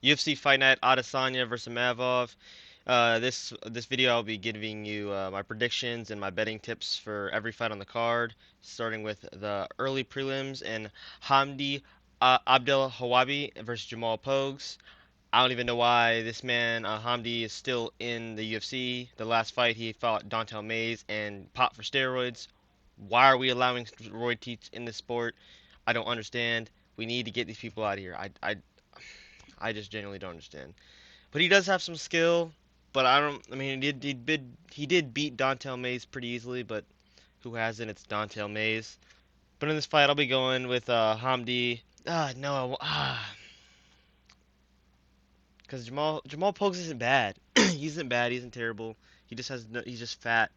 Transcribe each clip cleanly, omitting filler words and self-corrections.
UFC Fight Night Adesanya versus Imavov. This video I'll be giving you my predictions and my betting tips for every fight on the card, starting with the early prelims and Hamdi Abdel Hawabi versus Jamal Pogues. I don't even know why this man Hamdi is still in the UFC. The last fight he fought Dontel Mays and popped for steroids. Why are we allowing steroid teach in this sport? I don't understand. We need to get these people out of here. I just genuinely don't understand. But he does have some skill. But I don't. I mean, he did beat Dontel Mays pretty easily. But who hasn't? It's Dontel Mays. But in this fight, I'll be going with Hamdi. No. Because Jamal Pokes isn't bad. He isn't bad. He isn't terrible. He just has no, he's just fat.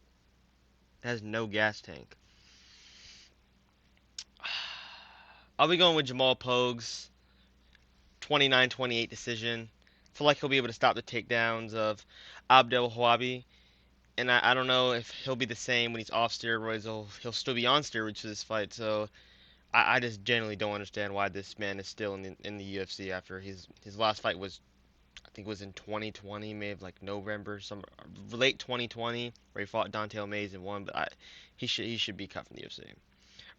Has no gas tank. I'll be going with Jamal Pogues. 29-28 decision. I feel like he'll be able to stop the takedowns of Abdel Hawabi. And I don't know if he'll be the same when he's off steroids. He'll still be on steroids for this fight. So I just genuinely don't understand why this man is still in the UFC after his last fight was, I think it was in 2020, maybe like November, some late 2020, where he fought Dontel Mays and won. But he should be cut from the UFC.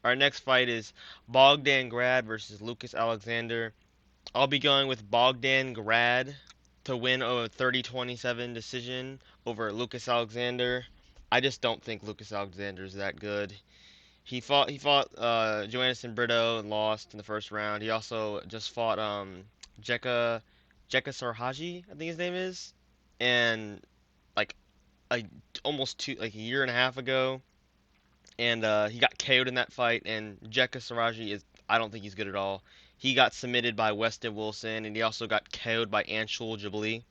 Our next fight is Bogdan Grad versus Lucas Alexander. I'll be going with Bogdan Grad to win a 30-27 decision over Lucas Alexander. I just don't think Lucas Alexander is that good. He fought Joannison Brito and lost in the first round. He also just fought Jekka Sarhaji, I think his name is, and like a almost like a year and a half ago, and he got KO'd in that fight. And Jekka Saraji is, I don't think he's good at all. He got submitted by Weston Wilson, and he also got KO'd by Anshul Jabali.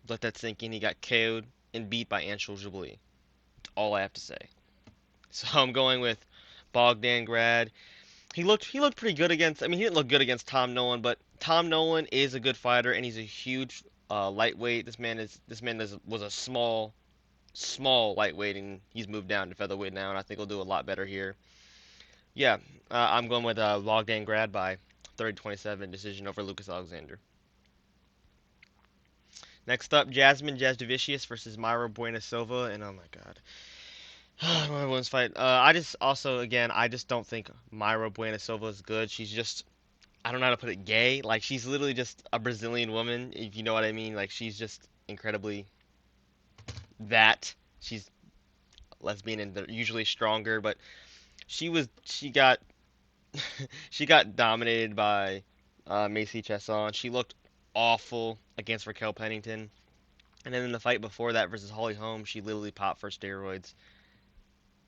Let that sink in. He got KO'd and beat by Anshul Jabali. That's all I have to say. So I'm going with Bogdan Grad. He looked pretty good against. I mean, he didn't look good against Tom Nolan, but Tom Nolan is a good fighter, and he's a huge lightweight. Was a small lightweight, and he's moved down to featherweight now, and I think he'll do a lot better here. Yeah, I'm going with Bogdan Grad by 30-27 decision over Lucas Alexander. Next up, Jasmine Jasdavicius versus Myra Buena Silva, and oh my God, everyone's fight. I just don't think Myra Buena Silva is good. She's just, I don't know how to put it, gay. Like she's literally just a Brazilian woman, if you know what I mean. Like she's just incredibly that. She's lesbian and they're usually stronger, but she got she got dominated by Macy Chesson. She looked awful against Raquel Pennington. And then in the fight before that versus Holly Holm, she literally popped for steroids.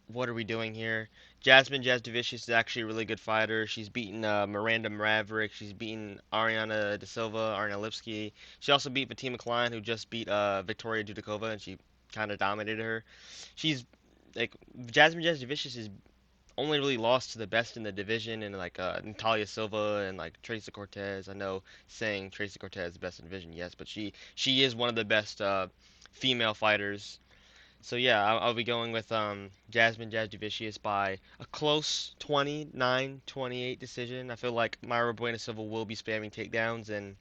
What are we doing here? Jasmine Jasdavicius is actually a really good fighter. She's beaten Miranda Maverick. She's beaten Ariana De Silva, Ariana Lipski. She also beat Fatima Klein, who just beat Victoria Dudakova, and she kind of dominated her. She's like Jasmine Jasdavicius is only really lost to the best in the division, and like Natalia Silva and like Tracy Cortez. I know saying Tracy Cortez is the best in the division, yes, but she is one of the best female fighters. So yeah, I'll be going with Jasmine Jasdavicius by a close 29-28 decision. I feel like Myra Buena Silva will be spamming takedowns, and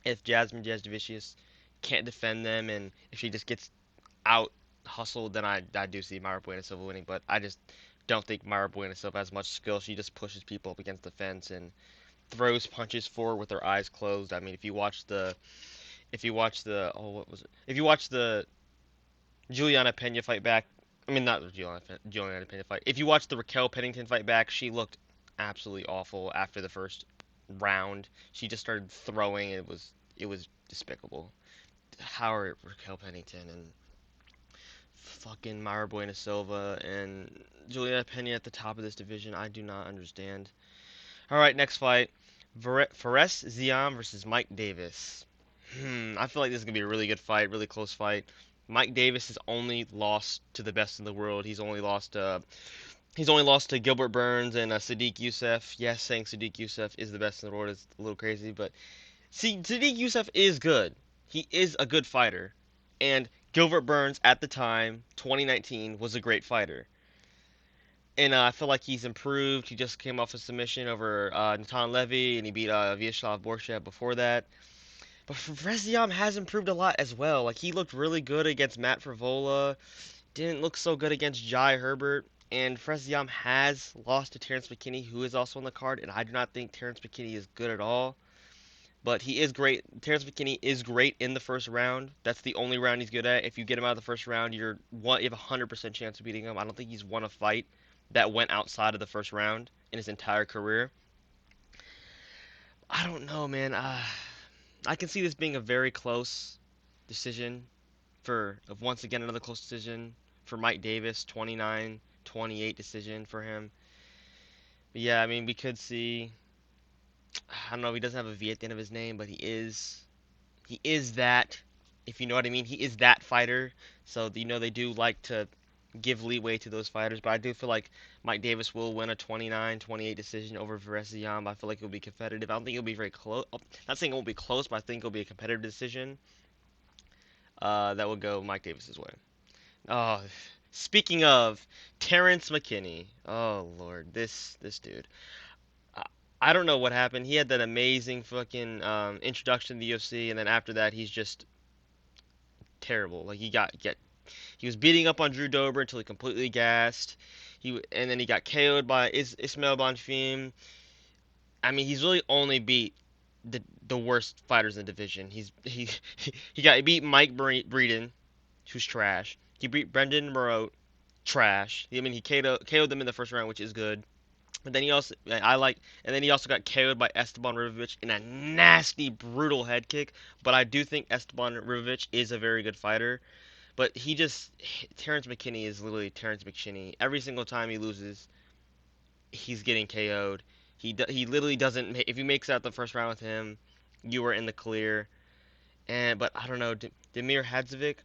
if Jasmine Jasdavicius can't defend them, and if she just gets out hustled, then I do see Myra Buena Silva winning. But I just don't think Myra Buena Silva has much skill. She just pushes people up against the fence and throws punches forward with her eyes closed. I mean, if you watch the Juliana Pena fight back, I mean not the Juliana Pena fight. If you watch the Raquel Pennington fight back, she looked absolutely awful after the first round. She just started throwing. It was despicable. How are Raquel Pennington and fucking Myra Buena Silva and Juliana Pena at the top of this division? I do not understand. All right, next fight. Fares Ziam versus Mike Davis. I feel like this is gonna be a really good fight, really close fight. Mike Davis has only lost to the best in the world. He's only lost to Gilbert Burns and Sadiq Youssef. Yes, saying Sadiq Youssef is the best in the world is a little crazy, but see, Sadiq Youssef is good. He is a good fighter, and Gilbert Burns at the time, 2019, was a great fighter. And I feel like he's improved. He just came off a submission over Natan Levy, and he beat Vyacheslav Borshev before that. But Vreziam has improved a lot as well. Like he looked really good against Matt Frivola, didn't look so good against Jai Herbert. And Vreziam has lost to Terrence McKinney, who is also on the card, and I do not think Terrence McKinney is good at all. But he is great. Terrence McKinney is great in the first round. That's the only round he's good at. If you get him out of the first round, you have a 100% chance of beating him. I don't think he's won a fight that went outside of the first round in his entire career. I don't know, man. I can see this being a very close decision once again another close decision for Mike Davis, 29-28 decision for him. But yeah, I mean we could see. I don't know. He doesn't have a V at the end of his name, but he is that, if you know what I mean. He is that fighter. So, they do like to give leeway to those fighters. But I do feel like Mike Davis will win a 29-28 decision over Varesian. I feel like it'll be competitive. I don't think it'll be very close. Not saying it won't be close, but I think it'll be a competitive decision. That will go Mike Davis's way. Oh, speaking of Terrence McKinney. Oh Lord, this dude. I, I don't know what happened. He had that amazing fucking introduction to the UFC, and then after that, he's just terrible. Like he was beating up on Drew Dober until he completely gassed. And then he got KO'd by Ismail Bonfim. I mean, he's really only beat the worst fighters in the division. He beat Mike Breeden, who's trash. He beat Brendan Moreau, trash. I mean, he KO'd them in the first round, which is good. But then and then he also got KO'd by Esteban Ribovic in a nasty, brutal head kick. But I do think Esteban Ribovic is a very good fighter. But Terrence McKinney is literally Terrence McShinney. Every single time he loses, he's getting KO'd. He literally doesn't. If he makes out the first round with him, you are in the clear. But I don't know, Demir Hadzovic,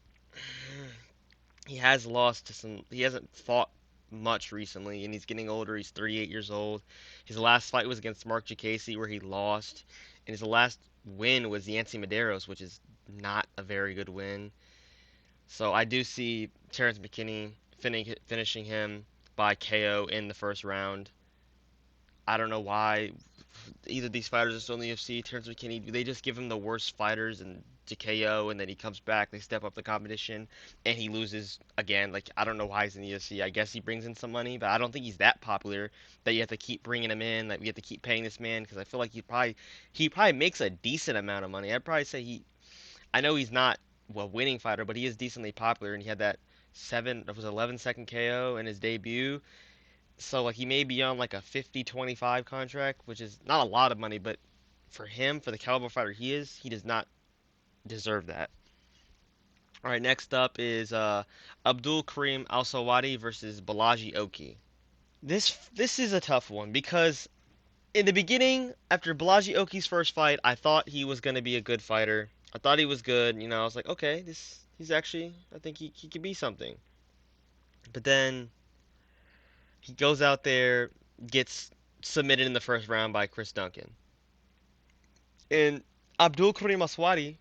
he has lost to some. He hasn't fought much recently, and he's getting older. He's 38 years old. His last fight was against Mark Jacasey, where he lost, and his last win was Yancy Medeiros, which is not a very good win. So I do see Terrence McKinney finishing him by KO in the first round. I don't know why either of these fighters are still in the UFC. Terrence McKinney, they just give him the worst fighters and to KO, and then he comes back. They step up the competition, and he loses again. Like I don't know why he's in the UFC. I guess he brings in some money, but I don't think he's that popular that you have to keep bringing him in. That we have to keep paying this man because I feel like he probably makes a decent amount of money. I'd probably say he. I know he's not a winning fighter, but he is decently popular, and he had that 11-second KO in his debut. So like he may be on like a 50-25 contract, which is not a lot of money, but for him, for the caliber fighter he is, he does not deserve that. All right, next up is Abdul Karim Al Sawadi versus Balaji Oki. This is a tough one because in the beginning, after Balaji Oki's first fight, I thought he was going to be a good fighter. I thought he was good. I was like, okay, he's actually, I think he could be something. But then he goes out there, gets submitted in the first round by Chris Duncan. And Abdul Karim Aswadi,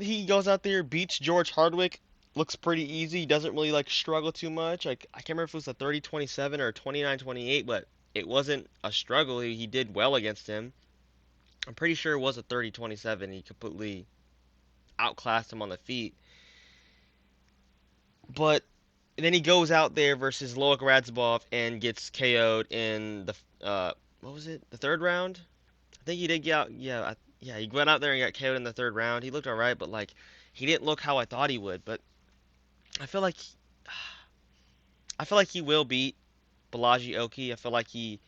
he goes out there, beats George Hardwick, looks pretty easy. He doesn't really like struggle too much. Like I can't remember if it was a 30-27 or a 29-28, but it wasn't a struggle. He did well against him. I'm pretty sure it was a 30-27. He completely outclassed him on the feet. But then he goes out there versus Loic Radzhabov and gets KO'd in the what was it? The third round? I think he did get out. Yeah, yeah. He went out there and got KO'd in the third round. He looked alright, but like he didn't look how I thought he would. But I feel like I feel like he will beat Balaji Oki. I feel like he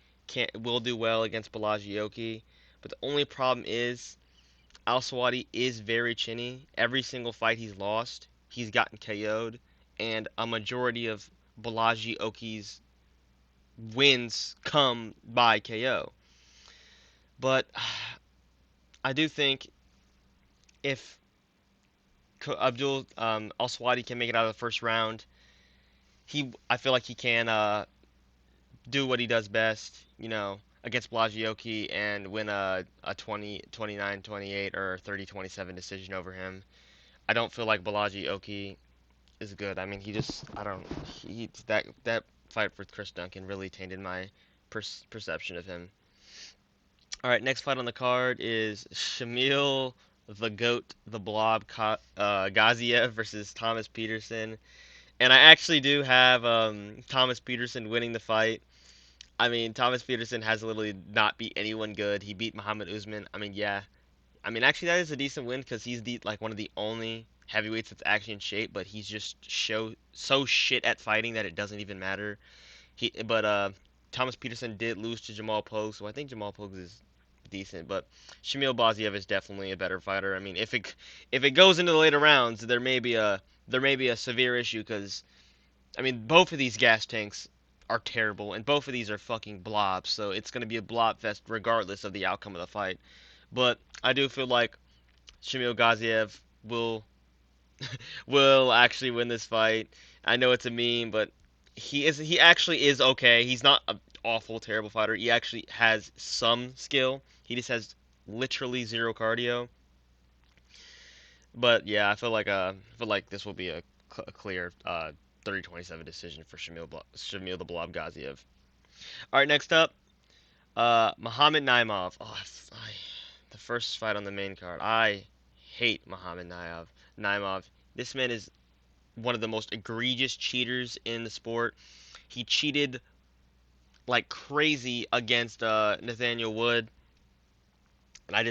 will do well against Balaji Oki. But the only problem is Al Swati is very chinny. Every single fight he's lost, he's gotten KO'd, and a majority of Balaji Oki's wins come by KO. But I do think if Abdul Al Swati can make it out of the first round, I feel like he can do what he does best, against Blagioki and win a 29-28 or 30-27 decision over him. I don't feel like Balaji Oki is good. I mean, I don't, that fight with Chris Duncan really tainted my perception of him. All right, next fight on the card is Shamil the Goat, the Blob Gaziev versus Thomas Peterson. And I actually do have Thomas Peterson winning the fight. I mean, Thomas Peterson has literally not beat anyone good. He beat Muhammad Usman. I mean, yeah. I mean, actually, that is a decent win because he's like one of the only heavyweights that's actually in shape. But he's just so shit at fighting that it doesn't even matter. Thomas Peterson did lose to Jamal Pogue, so I think Jamal Pogue is decent. But Shamil Baziev is definitely a better fighter. I mean, if it goes into the later rounds, there may be a severe issue because I mean, both of these gas tanks are terrible, and both of these are fucking blobs. So it's going to be a blob fest regardless of the outcome of the fight. But I do feel like Shamil Gaziev will actually win this fight. I know it's a meme, but he actually is okay. He's not an awful terrible fighter. He actually has some skill. He just has literally zero cardio. But yeah, I feel like this will be a clear 30-27 decision for Shamil the Blob Gaziev. All right, next up, Muhammad Naimov. The first fight on the main card. I hate Muhammad Naimov. This man is one of the most egregious cheaters in the sport. He cheated like crazy against Nathaniel Wood, and I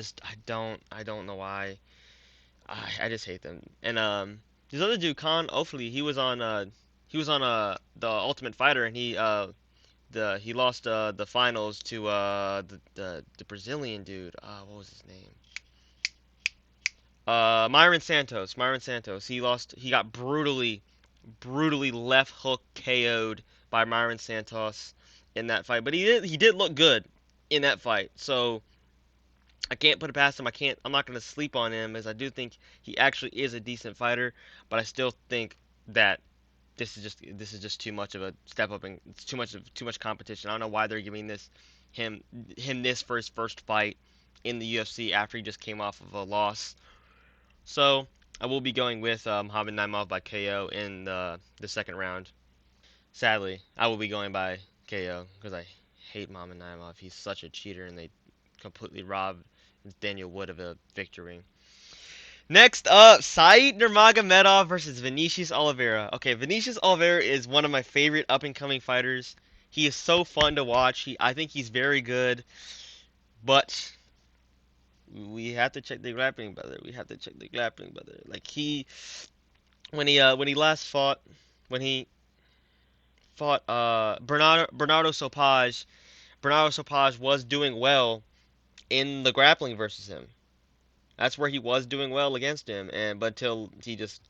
don't know why. I just hate them. And this other dude, Khan Ofli, he was on the Ultimate Fighter, and he lost the finals to the Brazilian dude. What was his name? Myron Santos. Myron Santos. He got brutally left hook KO'd by Myron Santos in that fight. But he did look good in that fight. So I can't put it past him. I'm not gonna sleep on him, as I do think he actually is a decent fighter. But I still think that this is just too much of a step up, and it's too much competition. I don't know why they're giving him this for his first fight in the UFC after he just came off of a loss. So I will be going with Muhammad Naimov by KO in the second round. Sadly, I will be going by KO because I hate Muhammad Naimov. He's such a cheater, and they completely robbed Daniel Wood of a victory. Next up, Said Nurmagomedov versus Vinicius Oliveira. Okay, Vinicius Oliveira is one of my favorite up and coming fighters. He is so fun to watch. I think he's very good, but we have to check the grappling, brother. We have to check the grappling, brother. Like when he last fought, when he fought Bernardo Sopage, Bernardo Sopage was doing well in the grappling versus him. That's where he was doing well against him, but until he just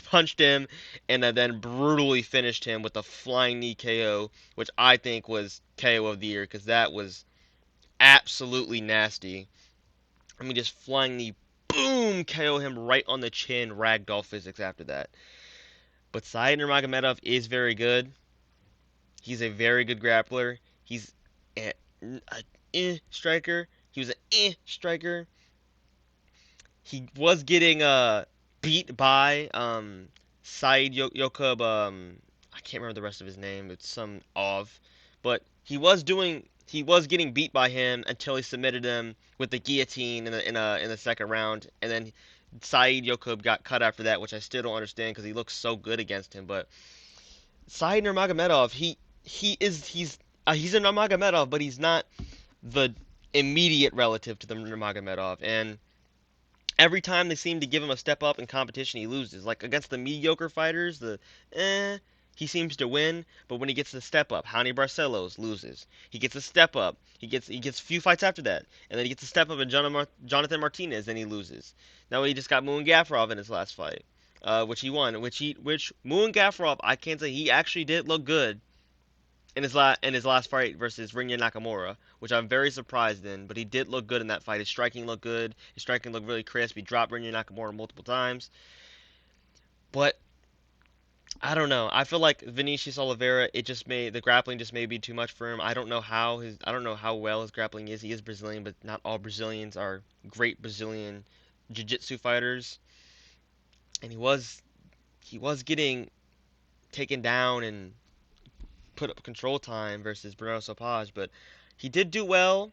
punched him and then brutally finished him with a flying knee KO, which I think was KO of the year because that was absolutely nasty. I mean, just flying knee, boom, KO him right on the chin, ragdoll physics after that. But Said Nurmagomedov is very good. He's a very good grappler. He's a striker. He was an striker. He was getting beat by Said Yokub. I can't remember the rest of his name. It's some of, but he was getting beat by him until he submitted him with the guillotine in the second round, and then Said Yokub got cut after that, which I still don't understand because he looks so good against him. But Said Nurmagomedov, he's a Nurmagomedov, but he's not the immediate relative to the Nurmagomedov, and every time they seem to give him a step up in competition, he loses. Like against the mediocre fighters, he seems to win. But when he gets the step up, Hany Barcelos loses. He gets a step up. He gets a few fights after that, and then he gets a step up in Jonathan Martinez, and he loses. Now he just got Moon Gafarov in his last fight, which he won. Which Moon Gafarov, I can't say he actually did look good in his last fight versus Rinya Nakamura, which I'm very surprised in. But he did look good in that fight. His striking looked good. His striking looked really crisp. He dropped Rinya Nakamura multiple times. But I don't know. I feel like Vinicius Oliveira, the grappling just may be too much for him. I don't know how well his grappling is. He is Brazilian, but not all Brazilians are great Brazilian jiu-jitsu fighters. And he was getting taken down and put up control time versus Bruno Sopage, but he did do well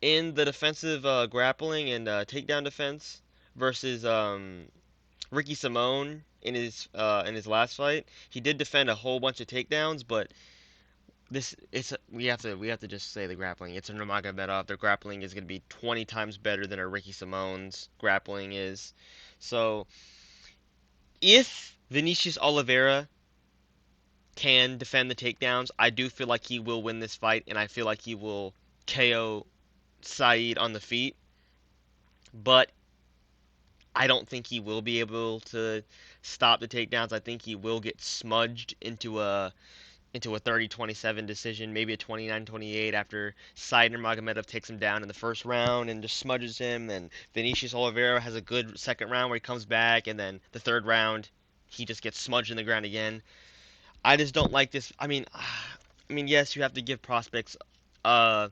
in the defensive grappling and takedown defense versus Ricky Simone in his last fight. He did defend a whole bunch of takedowns, but this it's we have to just say the grappling. It's a Nurmagomedov. Their grappling is going to be 20 times better than a Ricky Simone's grappling is. So if Vinicius Oliveira can defend the takedowns, I do feel like he will win this fight, and I feel like he will KO Saeed on the feet. But I don't think he will be able to stop the takedowns. I think he will get smudged into a 30-27 decision, maybe a 29-28 after Said Nurmagomedov takes him down in the first round and just smudges him. And Vinicius Oliveira has a good second round where he comes back, and then the third round he just gets smudged in the ground again. I just don't like this. I mean, yes, you have to give prospects uh,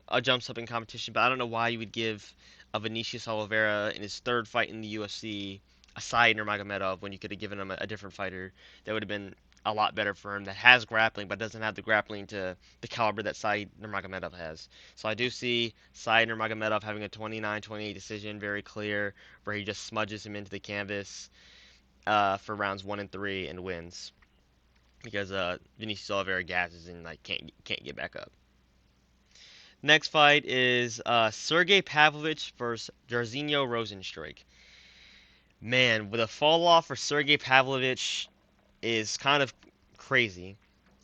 a jump up in competition, but I don't know why you would give a Vinicius Oliveira in his third fight in the UFC a Said Nurmagomedov when you could have given him a different fighter that would have been a lot better for him that has grappling but doesn't have the grappling to the caliber that Said Nurmagomedov has. So I do see Said Nurmagomedov having a 29-28 decision, very clear, where he just smudges him into the canvas for rounds 1 and 3 and wins because Vinicius Oliveira gasses and like can't get back up. Next fight is Sergey Pavlovich versus Jairzinho Rozenstruik. Man, with a fall off for Sergey Pavlovich is kind of crazy.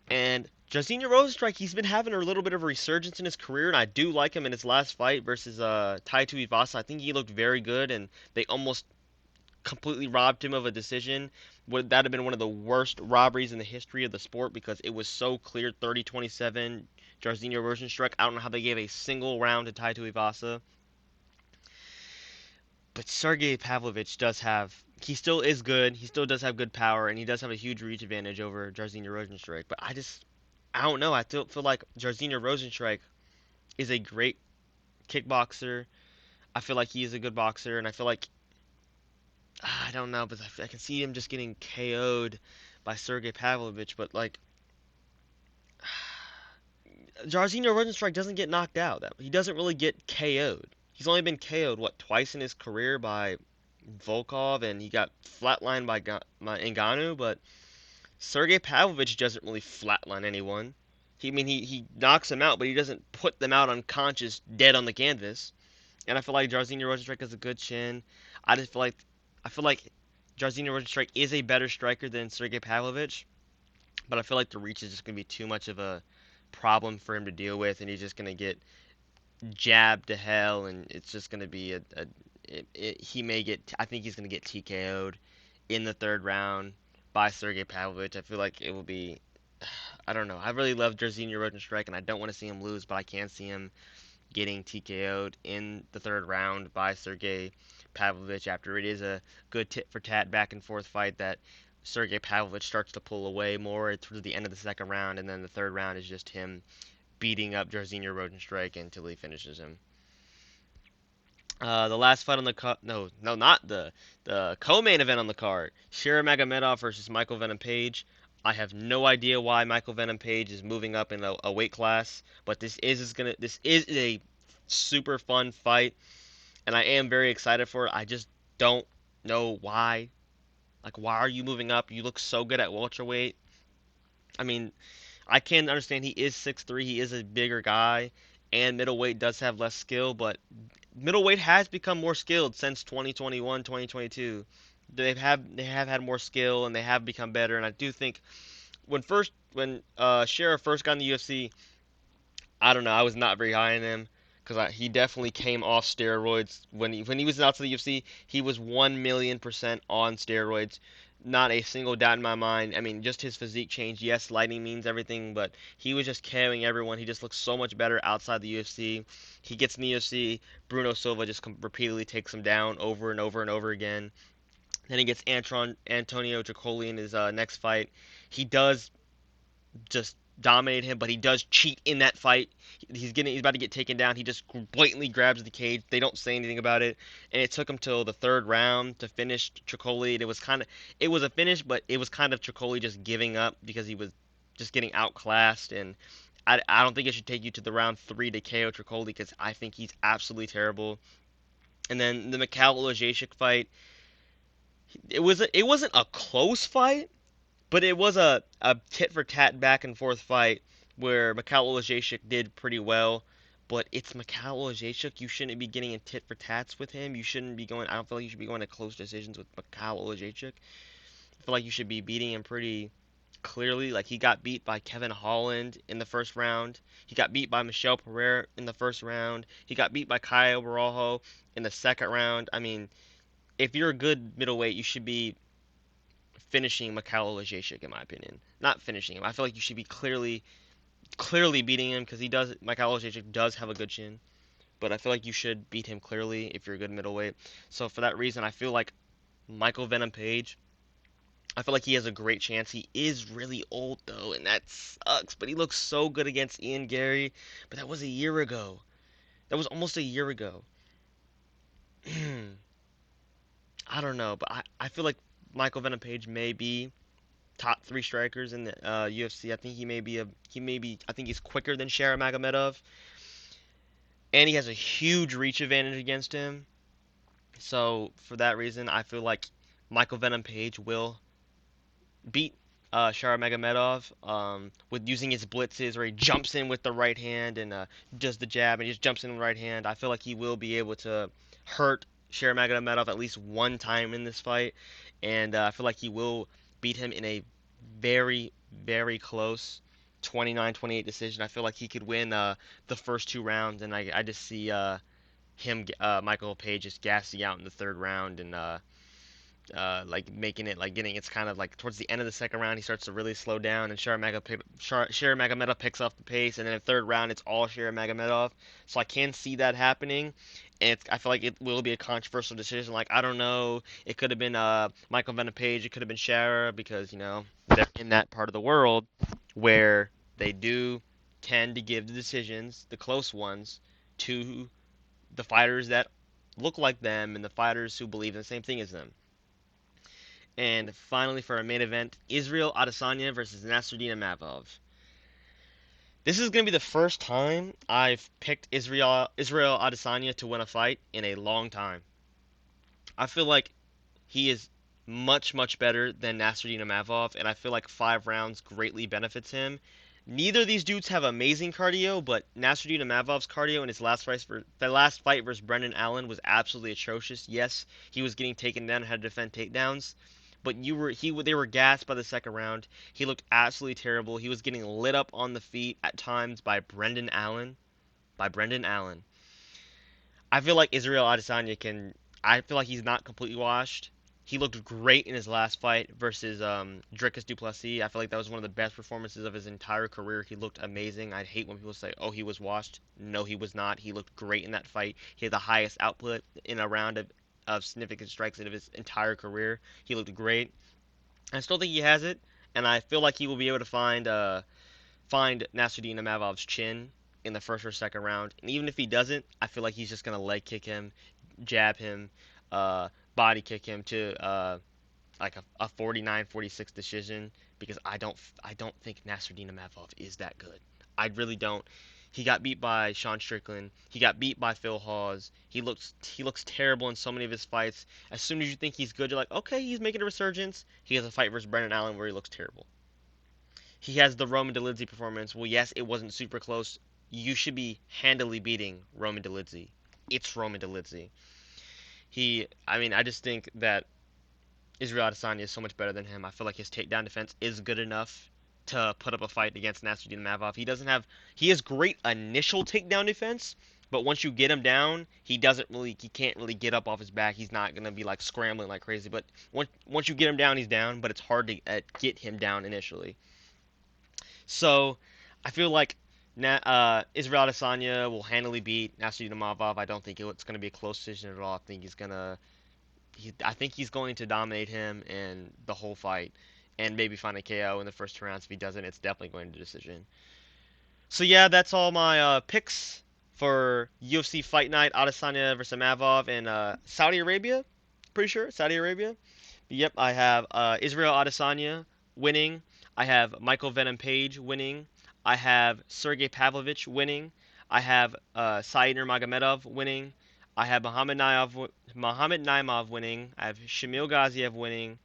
And Jairzinho Rozenstruik, he's been having a little bit of a resurgence in his career, and I do like him in his last fight versus Tai Tuivasa. I think he looked very good, and they almost completely robbed him of a decision. Would that have been one of the worst robberies in the history of the sport because it was so clear 30-27 Jairzinho Rozenstruik. I don't know how they gave a single round to Tai Tuivasa. But Sergey Pavlovich does have he still is good. He still does have good power and he does have a huge reach advantage over Jairzinho Rozenstruik. But I don't know. I still feel like Jairzinho Rozenstruik is a great kickboxer. I feel like he is a good boxer and I feel like I don't know, but I can see him just getting KO'd by Sergey Pavlovich, but like Jairzinho Rozenstruik doesn't get knocked out. He doesn't really get KO'd. He's only been KO'd what twice in his career by Volkov, and he got flatlined by Ngannou. But Sergey Pavlovich doesn't really flatline anyone. He knocks him out, but he doesn't put them out unconscious, dead on the canvas. And I feel like Jairzinho Rozenstruik has a good chin. I feel like Jairzinho Rozenstruik is a better striker than Sergey Pavlovich, but I feel like the reach is just gonna be too much of a problem for him to deal with, and he's just gonna get jabbed to hell, and it's just gonna be he may get I think he's gonna get TKO'd in the third round by Sergey Pavlovich. I feel like it will be I don't know. I really love Jairzinho Rozenstruik, and I don't want to see him lose, but I can see him getting TKO'd in the third round by Sergey Pavlovich after it is a good tit for tat back and forth fight that Sergey Pavlovich starts to pull away more towards the end of the second round, and then the third round is just him beating up Jairzinho Rozenstruik until he finishes him. The last fight on the no, not the co-main event on the card. Shira Magomedov versus Michael Venom Page. I have no idea why Michael Venom Page is moving up in a weight class, but this is a super fun fight, and I am very excited for it. I just don't know why. Like, why are you moving up? You look so good at welterweight. I mean, I can understand he is 6'3", he is a bigger guy, and middleweight does have less skill, but middleweight has become more skilled since 2021, 2022. They have had more skill and they have become better, and I do think when Sheriff first got in the UFC, I don't know, I was not very high on him because he definitely came off steroids when he was out to the UFC. He was 1,000,000% on steroids. Not a single doubt in my mind. I mean, just his physique change. Yes, lighting means everything, but he was just carrying everyone. He just looks so much better outside the UFC. He gets in the UFC. Bruno Silva just repeatedly takes him down over and over and over again. Then he gets Antonio Jacoli in his next fight. He does just dominate him, but he does cheat in that fight. He's about to get taken down. He just blatantly grabs the cage. They don't say anything about it, and it took him till the third round to finish Tricoli. And it was a finish, but it was kind of Tricoli just giving up because he was just getting outclassed. And I don't think it should take you to the round three to KO Tricoli because I think he's absolutely terrible. And then the Mikhail Ojacek fight, it wasn't a close fight, but it was a tit for tat back and forth fight where Mikhail Ojacek did pretty well. But it's Mikhail Ojacek. You shouldn't be getting in tit for tats with him. You shouldn't be going. I don't feel like you should be going to close decisions with Mikhail Ojacek. I feel like you should be beating him pretty clearly. Like he got beat by Kevin Holland in the first round. He got beat by Michel Pereira in the first round. He got beat by Caio Borralho in the second round. I mean, if you're a good middleweight, you should be finishing Mikhail Ojacek, in my opinion. Not finishing him. I feel like you should be clearly beating him because he does. Mikhail Ojacek does have a good chin, but I feel like you should beat him clearly if you're a good middleweight. So for that reason, I feel like Michael Venom Page. I feel like he has a great chance. He is really old though, and that sucks. But he looks so good against Ian Gary. But that was a year ago. That was almost a year ago. I don't know, but I feel like Michael Venom Page may be top three strikers in the UFC. I think I think he's quicker than Shara Magomedov, and he has a huge reach advantage against him. So for that reason, I feel like Michael Venom Page will beat Shara Magomedov with using his blitzes where he jumps in with the right hand and does the jab and he just jumps in with the right hand. I feel like he will be able to hurt Shara Magomedov at least one time in this fight, and I feel like he will beat him in a very, very close 29-28 decision. I feel like he could win the first two rounds, and I just see Michael Page just gassing out in the third round and like making it like getting it's kind of like towards the end of the second round he starts to really slow down and Shara Magomedov picks up the pace and then in the third round it's all Shara Magomedov. So I can see that happening. And I feel like it will be a controversial decision. Like I don't know, it could have been Michael Venom Page, it could have been Shara because they're in that part of the world where they do tend to give the decisions, the close ones, to the fighters that look like them and the fighters who believe in the same thing as them. And finally, for our main event, Israel Adesanya versus Nasruddin Imavov. This is going to be the first time I've picked Israel Adesanya to win a fight in a long time. I feel like he is much better than Nasruddin Imavov, and I feel like 5 rounds greatly benefits him. Neither of these dudes have amazing cardio, but Nasruddin Imavov's cardio in his last fight versus Brendan Allen was absolutely atrocious. Yes, he was getting taken down and had to defend takedowns, but they were gassed by the second round. He looked absolutely terrible. He was getting lit up on the feet at times by Brendan Allen. By Brendan Allen. I feel like Israel Adesanya can. I feel like he's not completely washed. He looked great in his last fight versus Dricus Du Plessis. I feel like that was one of the best performances of his entire career. He looked amazing. I hate when people say, "Oh, he was washed." No, he was not. He looked great in that fight. He had the highest output in a round of significant strikes of his entire career. He looked great. I still think he has it, and I feel like he will be able to find Nasruddin Imavov's chin in the first or second round. And even if he doesn't, I feel like he's just gonna leg kick him, jab him, uh, body kick him to like a 49-46 decision because I don't think Nasruddin Imavov is that good. I really don't. He got beat by Sean Strickland. He got beat by Phil Hawes. He looks terrible in so many of his fights. As soon as you think he's good, you're like, okay, he's making a resurgence. He has a fight versus Brendan Allen where he looks terrible. He has the Roman Dolidze performance. Well, yes, it wasn't super close. You should be handily beating Roman Dolidze. It's Roman Dolidze. I just think that Israel Adesanya is so much better than him. I feel like his takedown defense is good enough to put up a fight against Nasruddin Imavov. He has great initial takedown defense, but once you get him down, he can't really get up off his back. He's not gonna be like scrambling like crazy. But once you get him down, he's down. But it's hard to get him down initially. So I feel like Israel Adesanya will handily beat Nasruddin Imavov. I don't think it's going to be a close decision at all. I think he's going to dominate him in the whole fight. and maybe find a KO in the first 2 rounds. If he doesn't, it's definitely going to decision. So yeah, that's all my picks for UFC Fight Night, Adesanya versus Imavov in Saudi Arabia. Pretty sure Saudi Arabia. Yep, I have Israel Adesanya winning. I have Michael Venom Page winning. I have Sergey Pavlovich winning. I have Said Nurmagomedov winning. I have Muhammad Naimov winning. I have Shamil Gaziev winning.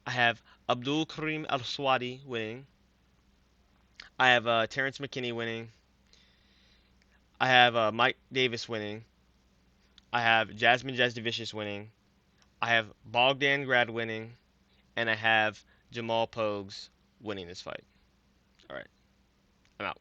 I have Abdul Karim Al Swadi winning. I have Terrence McKinney winning. I have Mike Davis winning. I have Jasmine Jasdavicius winning. I have Bogdan Grad winning. And I have Jamal Pogues winning this fight. All right, I'm out.